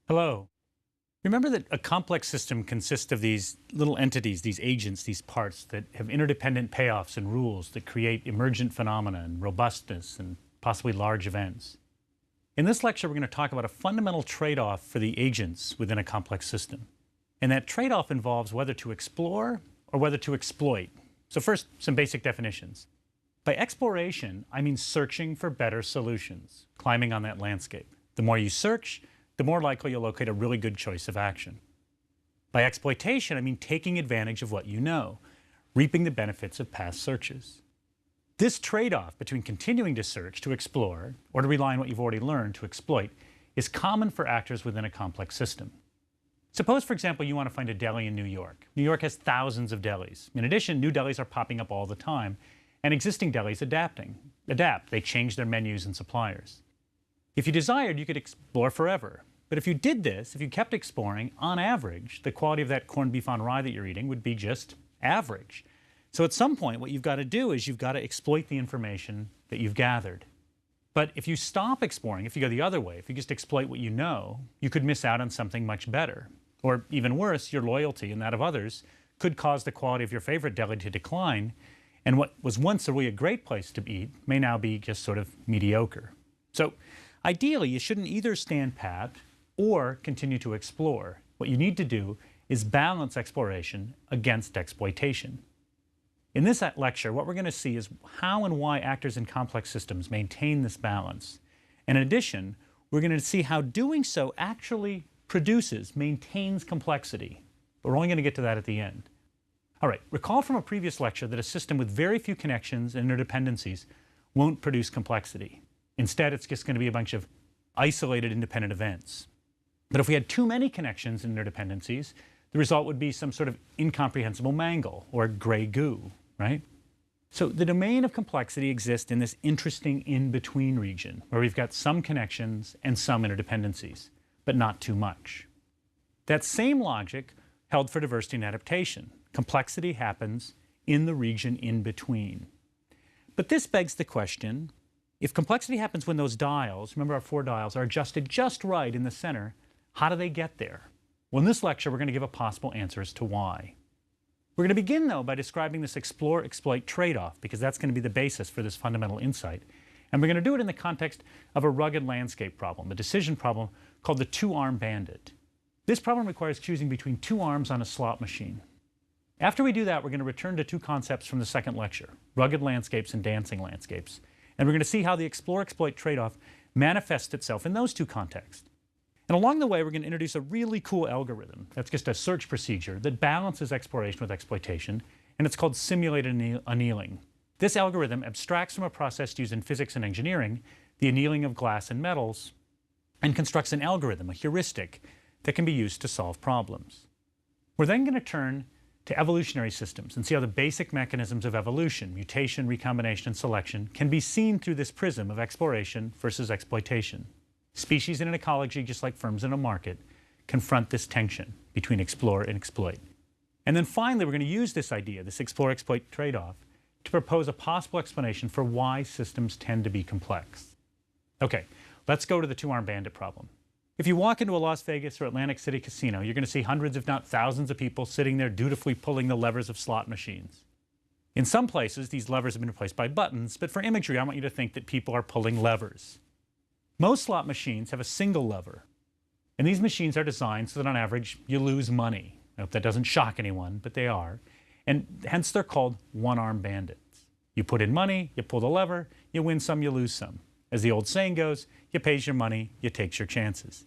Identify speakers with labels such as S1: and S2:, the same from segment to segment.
S1: Hello. Remember that a complex system consists of these little entities, these agents, these parts that have interdependent payoffs and rules that create emergent phenomena and robustness and possibly large events. In this lecture, we're going to talk about a fundamental trade-off for the agents within a complex system. And that trade-off involves whether to explore or whether to exploit. So first, some basic definitions. By exploration, I mean searching for better solutions, climbing on that landscape. The more you search, the more likely you'll locate a really good choice of action. By exploitation, I mean taking advantage of what you know, reaping the benefits of past searches. This trade-off between continuing to search to explore or to rely on what you've already learned to exploit is common for actors within a complex system. Suppose, for example, you want to find a deli in New York. New York has thousands of delis. In addition, new delis are popping up all the time, and existing delis adapt. They change their menus and suppliers. If you desired, you could explore forever. But if you did this, if you kept exploring, on average, the quality of that corned beef on rye that you're eating would be just average. So at some point, what you've got to do is you've got to exploit the information that you've gathered. But if you stop exploring, if you go the other way, if you just exploit what you know, you could miss out on something much better. Or even worse, your loyalty and that of others could cause the quality of your favorite deli to decline, and what was once a really great place to eat may now be just sort of mediocre. So ideally, you shouldn't either stand pat or continue to explore. What you need to do is balance exploration against exploitation. In this lecture, what we're going to see is how and why actors in complex systems maintain this balance. And in addition, we're going to see how doing so actually maintains complexity. But we're only going to get to that at the end. All right, recall from a previous lecture that a system with very few connections and interdependencies won't produce complexity. Instead, it's just going to be a bunch of isolated independent events. But if we had too many connections and interdependencies, the result would be some sort of incomprehensible mangle or gray goo, right? So the domain of complexity exists in this interesting in-between region where we've got some connections and some interdependencies, but not too much. That same logic held for diversity and adaptation. Complexity happens in the region in between. But this begs the question, if complexity happens when those dials, remember our 4 dials, are adjusted just right in the center, how do they get there? Well, in this lecture, we're going to give a possible answer as to why. We're going to begin, though, by describing this explore-exploit trade-off, because that's going to be the basis for this fundamental insight. And we're going to do it in the context of a rugged landscape problem, a decision problem called the two-arm bandit. This problem requires choosing between 2 arms on a slot machine. After we do that, we're going to return to 2 concepts from the second lecture, rugged landscapes and dancing landscapes. And we're going to see how the explore-exploit trade-off manifests itself in those 2 contexts. And along the way, we're going to introduce a really cool algorithm. That's just a search procedure that balances exploration with exploitation, and it's called simulated annealing. This algorithm abstracts from a process used in physics and engineering, the annealing of glass and metals, and constructs an algorithm, a heuristic, that can be used to solve problems. We're then going to turn to evolutionary systems and see how the basic mechanisms of evolution, mutation, recombination, and selection, can be seen through this prism of exploration versus exploitation. Species in an ecology, just like firms in a market, confront this tension between explore and exploit. And then finally, we're going to use this idea, this explore-exploit trade-off, to propose a possible explanation for why systems tend to be complex. Okay, let's go to the two-arm bandit problem. If you walk into a Las Vegas or Atlantic City casino, you're going to see hundreds, if not thousands, of people sitting there dutifully pulling the levers of slot machines. In some places, these levers have been replaced by buttons, but for imagery, I want you to think that people are pulling levers. Most slot machines have a single lever, and these machines are designed so that on average you lose money. I hope that doesn't shock anyone, but they are, and hence they're called one-arm bandits. You put in money, you pull the lever, you win some, you lose some. As the old saying goes, you pays your money, you takes your chances.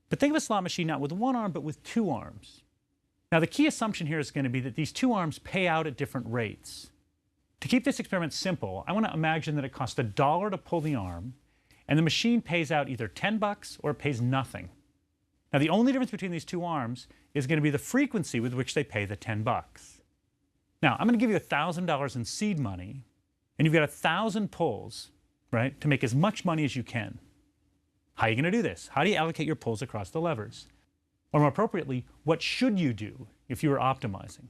S1: But think of a slot machine not with one arm, but with 2 arms. Now the key assumption here is going to be that these 2 arms pay out at different rates. To keep this experiment simple, I want to imagine that it costs $1 to pull the arm, and the machine pays out either 10 bucks or it pays nothing. Now the only difference between these 2 arms is going to be the frequency with which they pay the 10 bucks. Now I'm going to give you $1,000 in seed money, and you've got 1,000 pulls, right, to make as much money as you can. How are you going to do this? How do you allocate your pulls across the levers? Or more appropriately, what should you do if you were optimizing?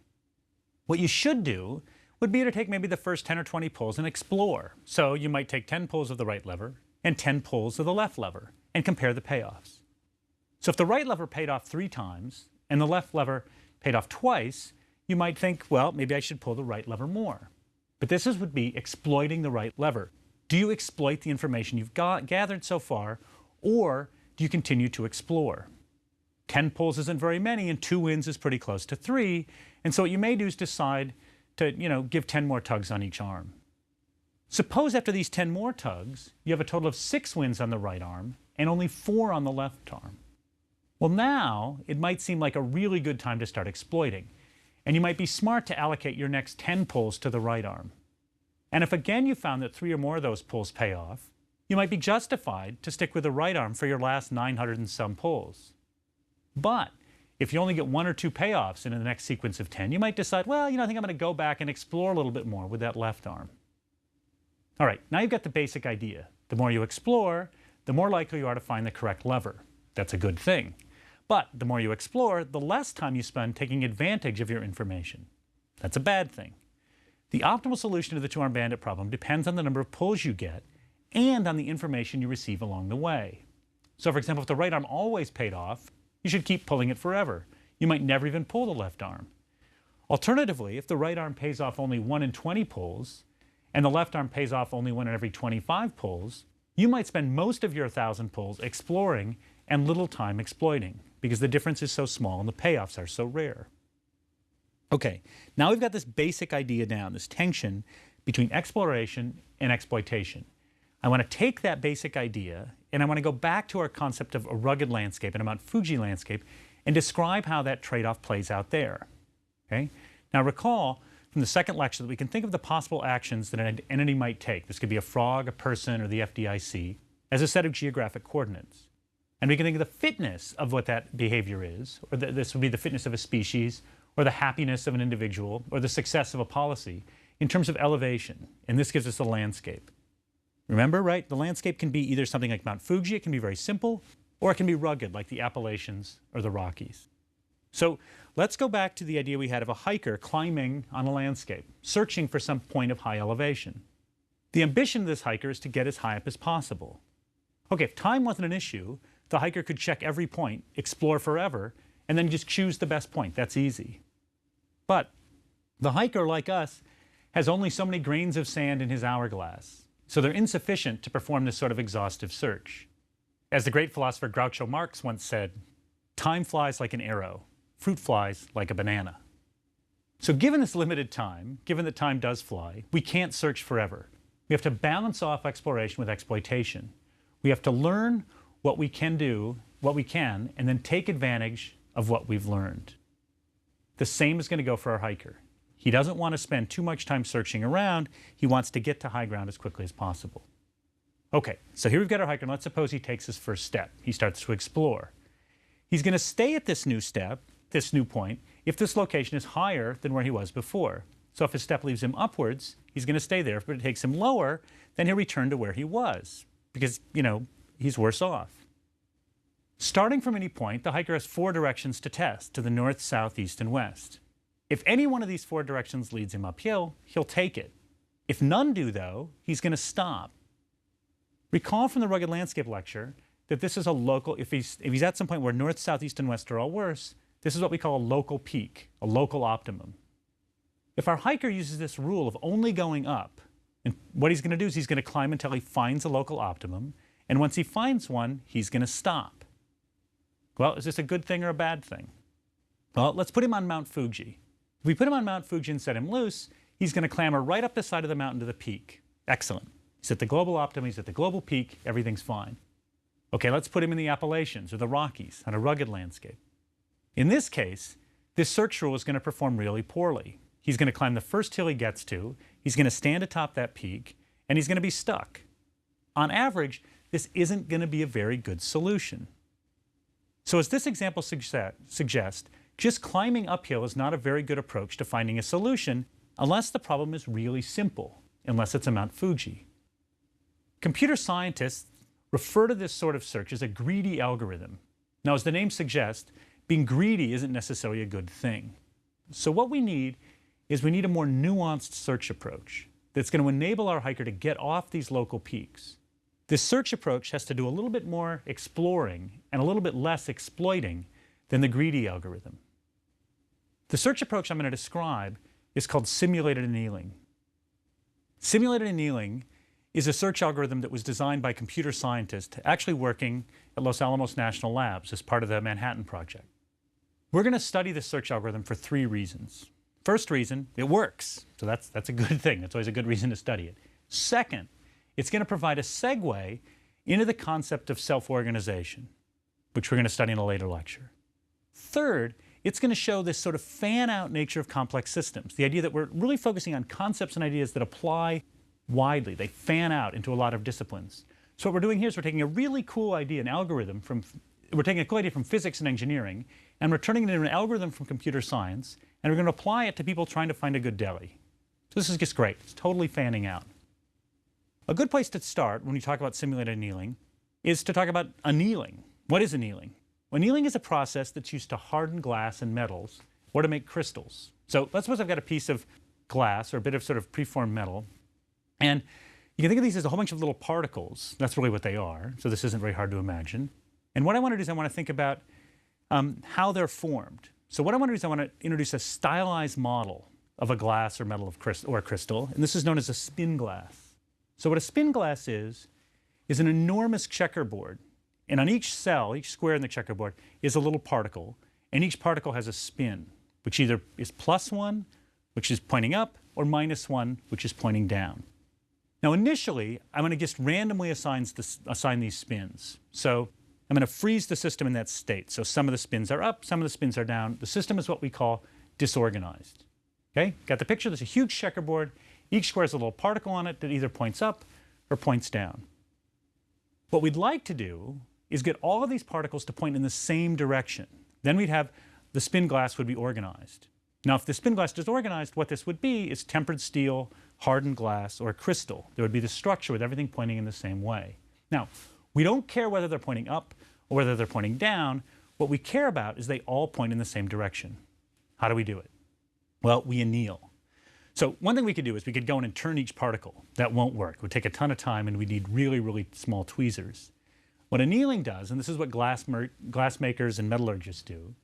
S1: What you should do would be to take maybe the first 10 or 20 pulls and explore. So you might take 10 pulls of the right lever and 10 pulls of the left lever and compare the payoffs. So if the right lever paid off 3 times and the left lever paid off twice, you might think, well, maybe I should pull the right lever more. But would be exploiting the right lever. Do you exploit the information you've gathered so far, or do you continue to explore? 10 pulls isn't very many, and 2 wins is pretty close to 3. And so what you may do is decide to, give 10 more tugs on each arm. Suppose after these 10 more tugs, you have a total of 6 wins on the right arm and only 4 on the left arm. Well, now it might seem like a really good time to start exploiting. And you might be smart to allocate your next 10 pulls to the right arm. And if again you found that 3 or more of those pulls pay off, you might be justified to stick with the right arm for your last 900 and some pulls. But if you only get 1 or 2 payoffs in the next sequence of 10, you might decide, well, I think I'm going to go back and explore a little bit more with that left arm. All right, now you've got the basic idea. The more you explore, the more likely you are to find the correct lever. That's a good thing. But the more you explore, the less time you spend taking advantage of your information. That's a bad thing. The optimal solution to the two-arm bandit problem depends on the number of pulls you get and on the information you receive along the way. So for example, if the right arm always paid off, you should keep pulling it forever. You might never even pull the left arm. Alternatively, if the right arm pays off only 1 in 20 pulls, and the left arm pays off only 1 in every 25 pulls, you might spend most of your 1,000 pulls exploring and little time exploiting, because the difference is so small and the payoffs are so rare. Okay, now we've got this basic idea down, this tension between exploration and exploitation. I want to take that basic idea and I want to go back to our concept of a rugged landscape and a Mount Fuji landscape and describe how that trade-off plays out there. Okay? Now recall from the second lecture that we can think of the possible actions that an entity might take. This could be a frog, a person, or the FDIC as a set of geographic coordinates. And we can think of the fitness of what that behavior is, or this would be the fitness of a species, or the happiness of an individual, or the success of a policy in terms of elevation. And this gives us a landscape. Remember, right? The landscape can be either something like Mount Fuji, it can be very simple, or it can be rugged like the Appalachians or the Rockies. So let's go back to the idea we had of a hiker climbing on a landscape, searching for some point of high elevation. The ambition of this hiker is to get as high up as possible. Okay, if time wasn't an issue, the hiker could check every point, explore forever, and then just choose the best point. That's easy. But the hiker, like us, has only so many grains of sand in his hourglass, so they're insufficient to perform this sort of exhaustive search. As the great philosopher Groucho Marx once said, "Time flies like an arrow, fruit flies like a banana." So given this limited time, given that time does fly, we can't search forever. We have to balance off exploration with exploitation. We have to learn what we can do, and then take advantage of what we've learned. The same is going to go for our hiker. He doesn't want to spend too much time searching around. He wants to get to high ground as quickly as possible. Okay, so here we've got our hiker, and let's suppose he takes his first step. He starts to explore. He's going to stay at this new step, this new point, if this location is higher than where he was before. So if his step leaves him upwards, he's going to stay there. If it takes him lower, then he'll return to where he was, because, he's worse off. Starting from any point, the hiker has 4 directions to test, to the north, south, east, and west. If any one of these 4 directions leads him uphill, he'll take it. If none do, though, he's going to stop. Recall from the Rugged Landscape lecture that this is a local, if he's at some point where north, south, east, and west are all worse, this is what we call a local peak, a local optimum. If our hiker uses this rule of only going up, and what he's going to do is he's going to climb until he finds a local optimum, and once he finds one, he's going to stop. Well, is this a good thing or a bad thing? Well, let's put him on Mount Fuji. If we put him on Mount Fuji and set him loose, he's going to clamber right up the side of the mountain to the peak. Excellent. He's at the global optimum, he's at the global peak, everything's fine. Okay, let's put him in the Appalachians or the Rockies on a rugged landscape. In this case, this search rule is going to perform really poorly. He's going to climb the first hill he gets to, he's going to stand atop that peak, and he's going to be stuck. On average, this isn't going to be a very good solution. So as this example suggests, just climbing uphill is not a very good approach to finding a solution unless the problem is really simple, unless it's a Mount Fuji. Computer scientists refer to this sort of search as a greedy algorithm. Now, as the name suggests, being greedy isn't necessarily a good thing. So what we need is we need a more nuanced search approach that's going to enable our hiker to get off these local peaks. This search approach has to do a little bit more exploring and a little bit less exploiting than the greedy algorithm. The search approach I'm going to describe is called simulated annealing. Simulated annealing is a search algorithm that was designed by computer scientists actually working at Los Alamos National Labs as part of the Manhattan Project. We're going to study this search algorithm for 3 reasons. First reason, it works. So that's a good thing. That's always a good reason to study it. Second, it's going to provide a segue into the concept of self-organization, which we're going to study in a later lecture. Third, it's going to show this sort of fan-out nature of complex systems, the idea that we're really focusing on concepts and ideas that apply widely. They fan out into a lot of disciplines. So what we're doing here is we're taking a really cool idea, an algorithm we're taking a cool idea from physics and engineering, and we're turning it into an algorithm from computer science, and we're going to apply it to people trying to find a good deli. So this is just great. It's totally fanning out. A good place to start when we talk about simulated annealing is to talk about annealing. What is annealing? Annealing is a process that's used to harden glass and metals or to make crystals. So let's suppose I've got a piece of glass or a bit of sort of preformed metal, and you can think of these as a whole bunch of little particles. That's really what they are. So this isn't very hard to imagine. And what I want to do is I want to think about how they're formed. So what I want to do is I want to introduce a stylized model of a glass or metal or a crystal, and this is known as a spin glass. So what a spin glass is an enormous checkerboard. And on each cell, each square in the checkerboard, is a little particle. And each particle has a spin, which either is +1, which is pointing up, or -1, which is pointing down. Now initially, I'm going to just randomly assign these spins. So I'm going to freeze the system in that state. So some of the spins are up, some of the spins are down. The system is what we call disorganized. Okay? Got the picture? There's a huge checkerboard. Each square has a little particle on it that either points up or points down. What we'd like to do is get all of these particles to point in the same direction. Then we'd have the spin glass would be organized. Now, if the spin glass is organized, what this would be is tempered steel, hardened glass, or a crystal. There would be the structure with everything pointing in the same way. Now, we don't care whether they're pointing up or whether they're pointing down. What we care about is they all point in the same direction. How do we do it? Well, we anneal. So one thing we could do is we could go in and turn each particle. That won't work. It would take a ton of time, and we'd need really, really small tweezers. What annealing does, and this is what glass makers and metallurgists do,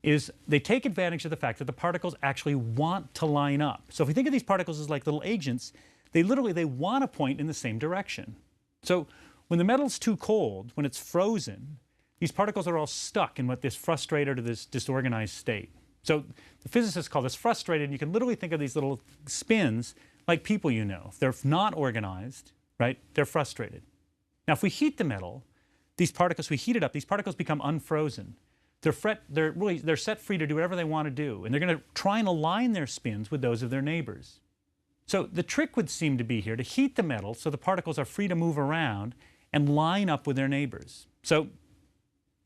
S1: is they take advantage of the fact that the particles actually want to line up. So if we think of these particles as like little agents, they want to point in the same direction. So when the metal's too cold, when it's frozen, these particles are all stuck in this frustrated or this disorganized state. So the physicists call this frustrated, and you can literally think of these little spins like people you know. If they're not organized, right, they're frustrated. Now, if we heat the metal, these particles become unfrozen. They're set free to do whatever they want to do, and they're going to try and align their spins with those of their neighbors. So the trick would seem to be here to heat the metal so the particles are free to move around and line up with their neighbors. So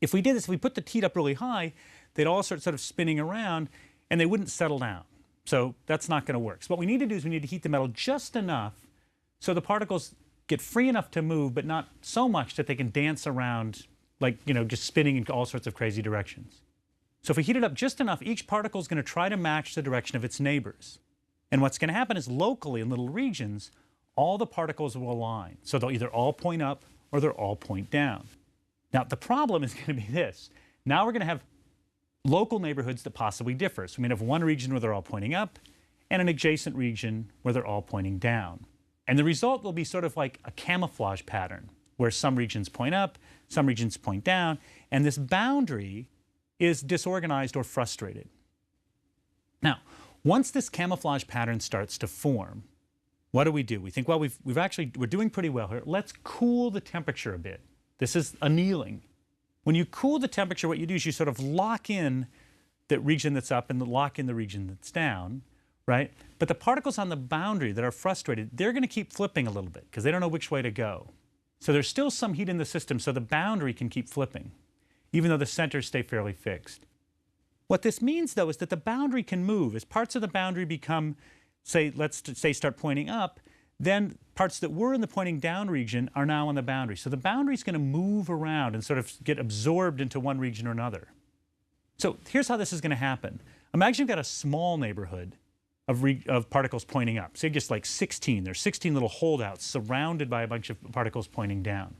S1: if we did this, if we put the heat up really high, they'd all start sort of spinning around, and they wouldn't settle down. So that's not going to work. So what we need to do is we need to heat the metal just enough so the particles get free enough to move, but not so much that they can dance around like, just spinning in all sorts of crazy directions. So if we heat it up just enough, each particle is going to try to match the direction of its neighbors. And what's going to happen is locally in little regions, all the particles will align. So they'll either all point up or they'll all point down. Now, the problem is going to be this. Now we're going to have local neighborhoods that possibly differ. So we may have one region where they're all pointing up and an adjacent region where they're all pointing down. And the result will be sort of like a camouflage pattern where some regions point up, some regions point down, and this boundary is disorganized or frustrated. Now, once this camouflage pattern starts to form, what do? We think, well, we're doing pretty well here. Let's cool the temperature a bit. This is annealing. When you cool the temperature, what you do is you sort of lock in the region that's up and lock in the region that's down, right? But the particles on the boundary that are frustrated, they're going to keep flipping a little bit because they don't know which way to go. So there's still some heat in the system, so the boundary can keep flipping, even though the centers stay fairly fixed. What this means, though, is that the boundary can move. As parts of the boundary become, start pointing up, then parts that were in the pointing down region are now on the boundary. So the boundary is going to move around and sort of get absorbed into one region or another. So here's how this is going to happen. Imagine you've got a small neighborhood of particles pointing up. Say just like 16. There's 16 little holdouts surrounded by a bunch of particles pointing down.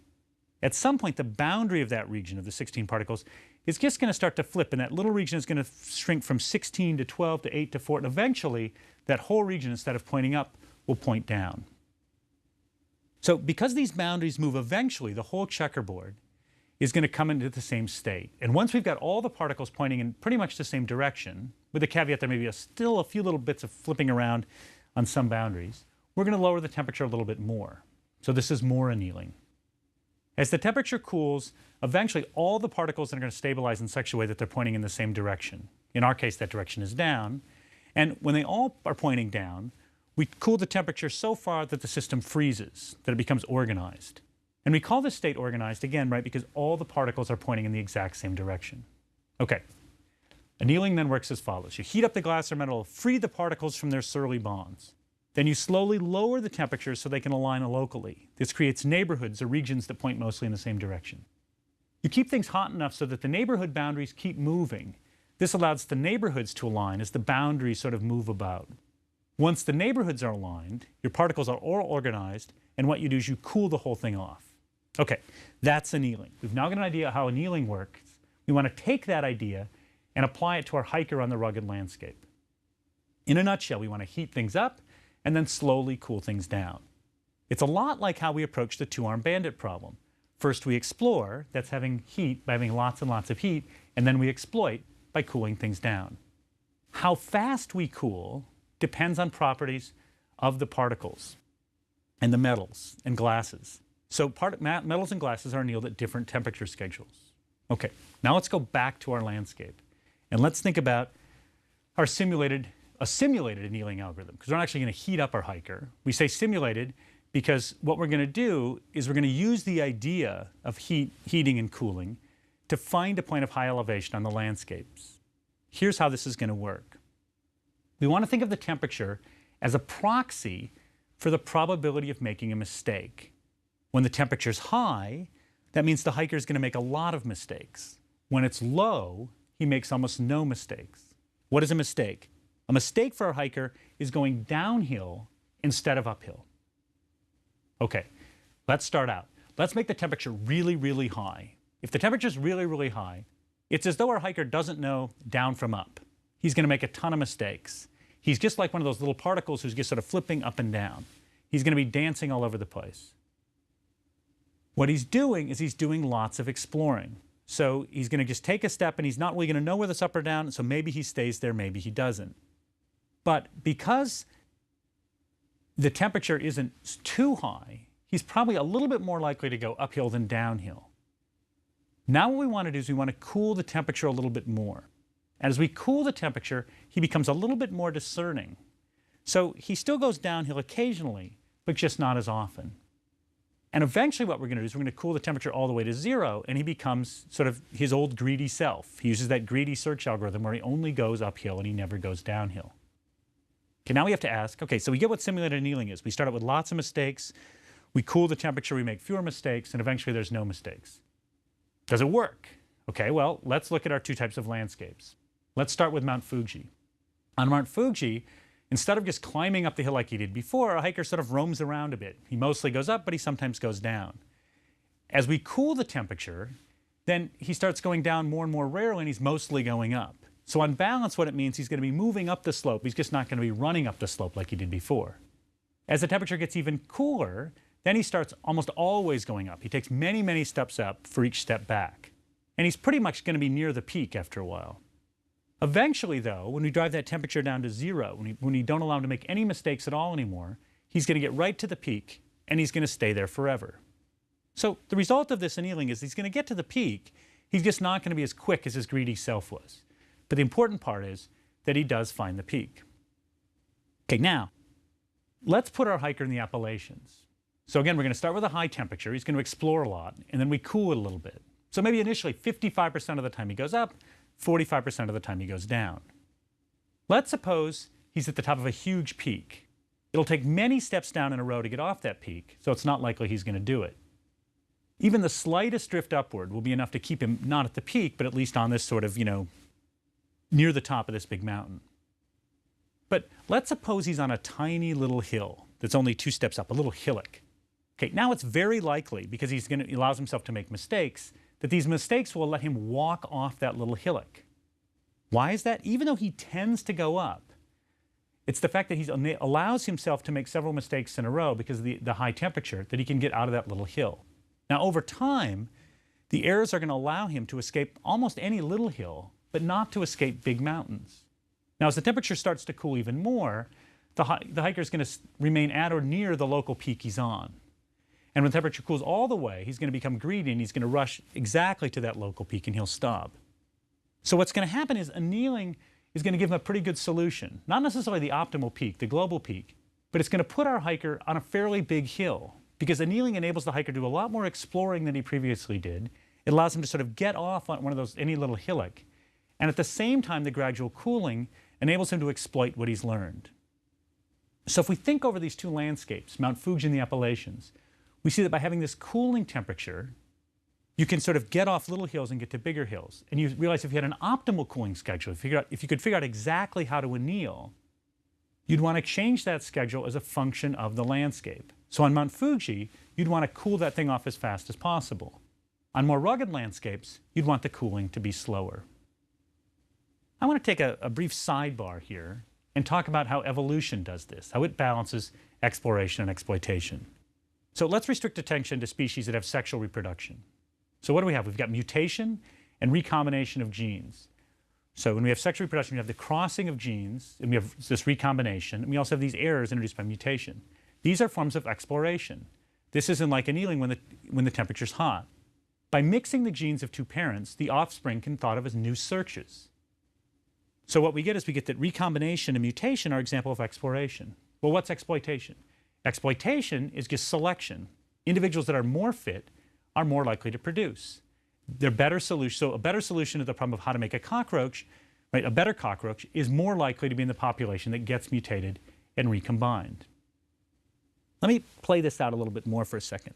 S1: At some point, the boundary of that region of the 16 particles is just going to start to flip, and that little region is going to shrink from 16 to 12 to 8 to 4, and eventually that whole region, instead of pointing up, will point down. So because these boundaries move eventually, the whole checkerboard is going to come into the same state. And once we've got all the particles pointing in pretty much the same direction, with the caveat there may be still a few little bits of flipping around on some boundaries, we're going to lower the temperature a little bit more. So this is more annealing. As the temperature cools, eventually all the particles are going to stabilize in such a way that they're pointing in the same direction. In our case, that direction is down. And when they all are pointing down, we cool the temperature so far that the system freezes, that it becomes organized. And we call this state organized, again, right, because all the particles are pointing in the exact same direction. Okay. Annealing then works as follows. You heat up the glass or metal, free the particles from their surly bonds. Then you slowly lower the temperature so they can align locally. This creates neighborhoods or regions that point mostly in the same direction. You keep things hot enough so that the neighborhood boundaries keep moving. This allows the neighborhoods to align as the boundaries sort of move about. Once the neighborhoods are aligned, your particles are all organized, and what you do is you cool the whole thing off. Okay, that's annealing. We've now got an idea how annealing works. We want to take that idea and apply it to our hiker on the rugged landscape. In a nutshell, we want to heat things up and then slowly cool things down. It's a lot like how we approach the two-armed bandit problem. First we explore, that's having heat by having lots and lots of heat, and then we exploit by cooling things down. How fast we cool depends on properties of the particles and the metals and glasses. So metals and glasses are annealed at different temperature schedules. Okay, now let's go back to our landscape. And let's think about a simulated annealing algorithm, because we're not actually going to heat up our hiker. We say simulated because what we're going to do is we're going to use the idea of heating and cooling to find a point of high elevation on the landscapes. Here's how this is going to work. We want to think of the temperature as a proxy for the probability of making a mistake. When the temperature is high, that means the hiker is going to make a lot of mistakes. When it's low, he makes almost no mistakes. What is a mistake? A mistake for a hiker is going downhill instead of uphill. Okay, let's start out. Let's make the temperature really, really high. If the temperature is really, really high, it's as though our hiker doesn't know down from up. He's going to make a ton of mistakes. He's just like one of those little particles who's just sort of flipping up and down. He's going to be dancing all over the place. What he's doing is he's doing lots of exploring. So he's going to just take a step and he's not really going to know whether it's up or down, so maybe he stays there, maybe he doesn't. But because the temperature isn't too high, he's probably a little bit more likely to go uphill than downhill. Now what we want to do is we want to cool the temperature a little bit more. And as we cool the temperature, he becomes a little bit more discerning. So he still goes downhill occasionally, but just not as often. And eventually what we're going to do is we're going to cool the temperature all the way to 0, and he becomes sort of his old greedy self. He uses that greedy search algorithm where he only goes uphill and he never goes downhill. Okay, now we have to ask, okay, so we get what simulated annealing is. We start out with lots of mistakes, we cool the temperature, we make fewer mistakes, and eventually there's no mistakes. Does it work? Okay, well, let's look at our two types of landscapes. Let's start with Mount Fuji. On Mount Fuji, instead of just climbing up the hill like he did before, a hiker sort of roams around a bit. He mostly goes up, but he sometimes goes down. As we cool the temperature, then he starts going down more and more rarely, and he's mostly going up. So on balance, what it means, he's going to be moving up the slope. He's just not going to be running up the slope like he did before. As the temperature gets even cooler, then he starts almost always going up. He takes many, many steps up for each step back. And he's pretty much going to be near the peak after a while. Eventually, though, when we drive that temperature down to 0, when we don't allow him to make any mistakes at all anymore, he's going to get right to the peak, and he's going to stay there forever. So the result of this annealing is he's going to get to the peak. He's just not going to be as quick as his greedy self was. But the important part is that he does find the peak. Okay, now, let's put our hiker in the Appalachians. So again, we're going to start with a high temperature. He's going to explore a lot, and then we cool it a little bit. So maybe initially 55% of the time he goes up, 45% of the time he goes down. Let's suppose he's at the top of a huge peak. It'll take many steps down in a row to get off that peak, so it's not likely he's going to do it. Even the slightest drift upward will be enough to keep him not at the peak, but at least on this sort of, near the top of this big mountain. But let's suppose he's on a tiny little hill that's only 2 steps up, a little hillock. Okay, now it's very likely, because he allows himself to make mistakes, that these mistakes will let him walk off that little hillock. Why is that? Even though he tends to go up, it's the fact that he allows himself to make several mistakes in a row because of the high temperature, that he can get out of that little hill. Now, over time, the errors are going to allow him to escape almost any little hill, but not to escape big mountains. Now, as the temperature starts to cool even more, the hiker is going to remain at or near the local peak he's on. And when the temperature cools all the way, he's going to become greedy and he's going to rush exactly to that local peak and he'll stop. So what's going to happen is annealing is going to give him a pretty good solution. Not necessarily the optimal peak, the global peak, but it's going to put our hiker on a fairly big hill, because annealing enables the hiker to do a lot more exploring than he previously did. It allows him to sort of get off on one of those, any little hillock. And at the same time, the gradual cooling enables him to exploit what he's learned. So if we think over these 2 landscapes, Mount Fuji and the Appalachians, we see that by having this cooling temperature, you can sort of get off little hills and get to bigger hills. And you realize if you had an optimal cooling schedule, if you could figure out exactly how to anneal, you'd want to change that schedule as a function of the landscape. So on Mount Fuji, you'd want to cool that thing off as fast as possible. On more rugged landscapes, you'd want the cooling to be slower. I want to take a brief sidebar here and talk about how evolution does this, how it balances exploration and exploitation. So let's restrict attention to species that have sexual reproduction. So what do we have? We've got mutation and recombination of genes. So when we have sexual reproduction, we have the crossing of genes, and we have this recombination, and we also have these errors introduced by mutation. These are forms of exploration. This isn't like annealing when the temperature's hot. By mixing the genes of 2 parents, the offspring can be thought of as new searches. So what we get is we get that recombination and mutation are example of exploration. Well, what's exploitation? Exploitation is just selection. Individuals that are more fit are more likely to produce. They're better solution. So a better solution to the problem of how to make a cockroach, right? A better cockroach is more likely to be in the population that gets mutated and recombined. Let me play this out a little bit more for a second.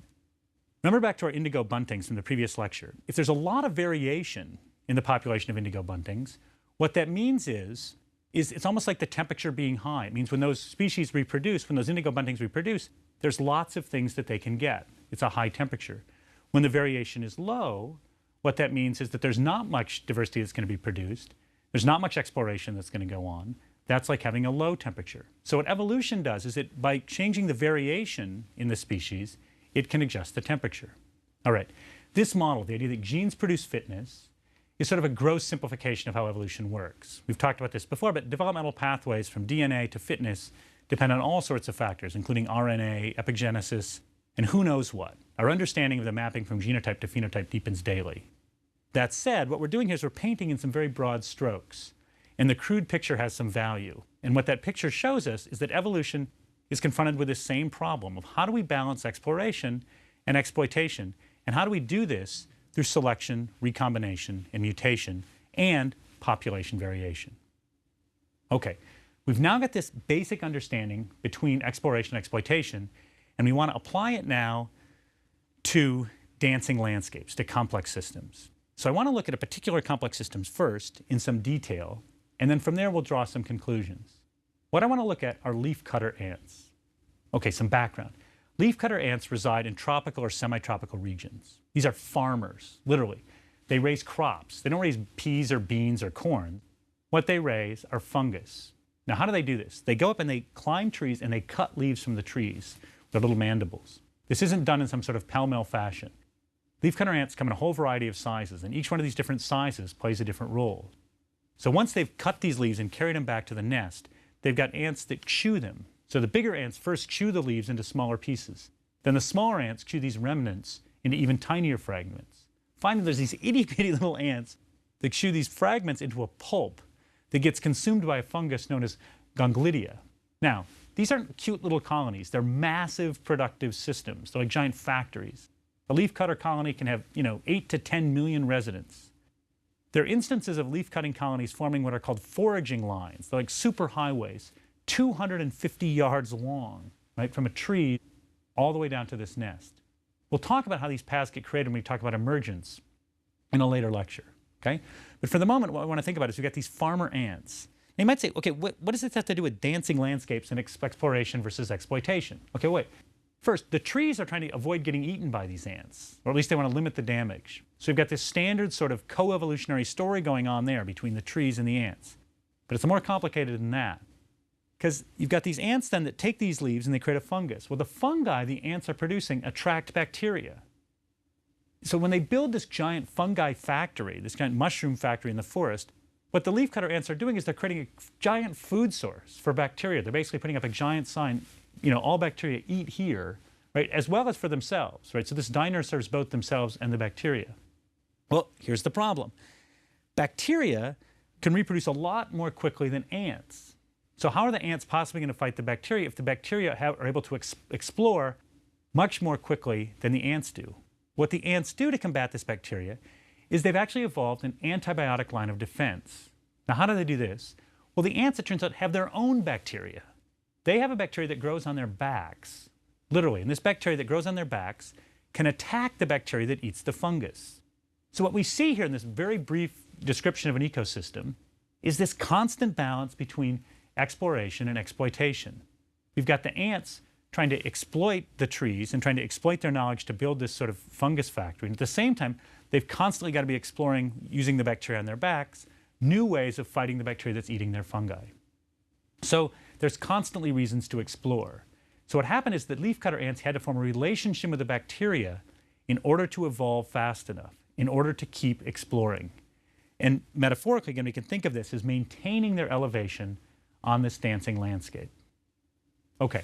S1: Remember back to our indigo buntings from the previous lecture. If there's a lot of variation in the population of indigo buntings, what that means is it's almost like the temperature being high. It means when those species reproduce, when those indigo buntings reproduce, there's lots of things that they can get. It's a high temperature. When the variation is low, what that means is that there's not much diversity that's going to be produced. There's not much exploration that's going to go on. That's like having a low temperature. So what evolution does is that by changing the variation in the species, it can adjust the temperature. All right, this model, the idea that genes produce fitness, is sort of a gross simplification of how evolution works. We've talked about this before, but developmental pathways from DNA to fitness depend on all sorts of factors, including RNA, epigenesis, and who knows what. Our understanding of the mapping from genotype to phenotype deepens daily. That said, what we're doing here is we're painting in some very broad strokes, and the crude picture has some value. And what that picture shows us is that evolution is confronted with this same problem of how do we balance exploration and exploitation, and how do we do this through selection, recombination, and mutation, and population variation. Okay, we've now got this basic understanding between exploration and exploitation, and we want to apply it now to dancing landscapes, to complex systems. So I want to look at a particular complex systems first in some detail, and then from there we'll draw some conclusions. What I want to look at are leafcutter ants. Okay, some background. Leafcutter ants reside in tropical or semi-tropical regions. These are farmers, literally. They raise crops. They don't raise peas or beans or corn. What they raise are fungus. Now, how do they do this? They go up and they climb trees and they cut leaves from the trees with their little mandibles. This isn't done in some sort of pell-mell fashion. Leafcutter ants come in a whole variety of sizes, and each one of these different sizes plays a different role. So once they've cut these leaves and carried them back to the nest, they've got ants that chew them. So the bigger ants first chew the leaves into smaller pieces. Then the smaller ants chew these remnants into even tinier fragments. Finally, there's these itty-bitty little ants that chew these fragments into a pulp that gets consumed by a fungus known as Gonglydia. Now, these aren't cute little colonies. They're massive productive systems. They're like giant factories. A leafcutter colony can have, 8 to 10 million residents. There are instances of leaf-cutting colonies forming what are called foraging lines. They're like superhighways, 250 yards long, right, from a tree all the way down to this nest. We'll talk about how these paths get created when we talk about emergence in a later lecture, okay? But for the moment, what I want to think about is we've got these farmer ants. And you might say, okay, what does this have to do with dancing landscapes and exploration versus exploitation? Okay, wait. First, the trees are trying to avoid getting eaten by these ants, or at least they want to limit the damage. So you've got this standard sort of co-evolutionary story going on there between the trees and the ants. But it's more complicated than that. Because you've got these ants then that take these leaves and they create a fungus. Well, the fungi the ants are producing attract bacteria. So when they build this giant fungi factory, this giant mushroom factory in the forest, what the leafcutter ants are doing is they're creating a giant food source for bacteria. They're basically putting up a giant sign, all bacteria eat here, right, as well as for themselves, right? So this diner serves both themselves and the bacteria. Well, here's the problem. Bacteria can reproduce a lot more quickly than ants. So how are the ants possibly going to fight the bacteria if the bacteria are able to explore much more quickly than the ants do? What the ants do to combat this bacteria is they've actually evolved an antibiotic line of defense. Now, how do they do this? Well, the ants, it turns out, have their own bacteria. They have a bacteria that grows on their backs, literally. And this bacteria that grows on their backs can attack the bacteria that eats the fungus. So what we see here in this very brief description of an ecosystem is this constant balance between exploration and exploitation. We've got the ants trying to exploit the trees and trying to exploit their knowledge to build this sort of fungus factory. And at the same time, they've constantly got to be exploring, using the bacteria on their backs, new ways of fighting the bacteria that's eating their fungi. So there's constantly reasons to explore. So what happened is that leafcutter ants had to form a relationship with the bacteria in order to evolve fast enough, in order to keep exploring. And metaphorically, again, we can think of this as maintaining their elevation on this dancing landscape. Okay,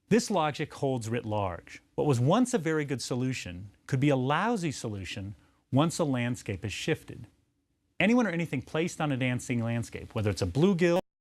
S1: this logic holds writ large. What was once a very good solution could be a lousy solution once a landscape is shifted. Anyone or anything placed on a dancing landscape, whether it's a bluegill,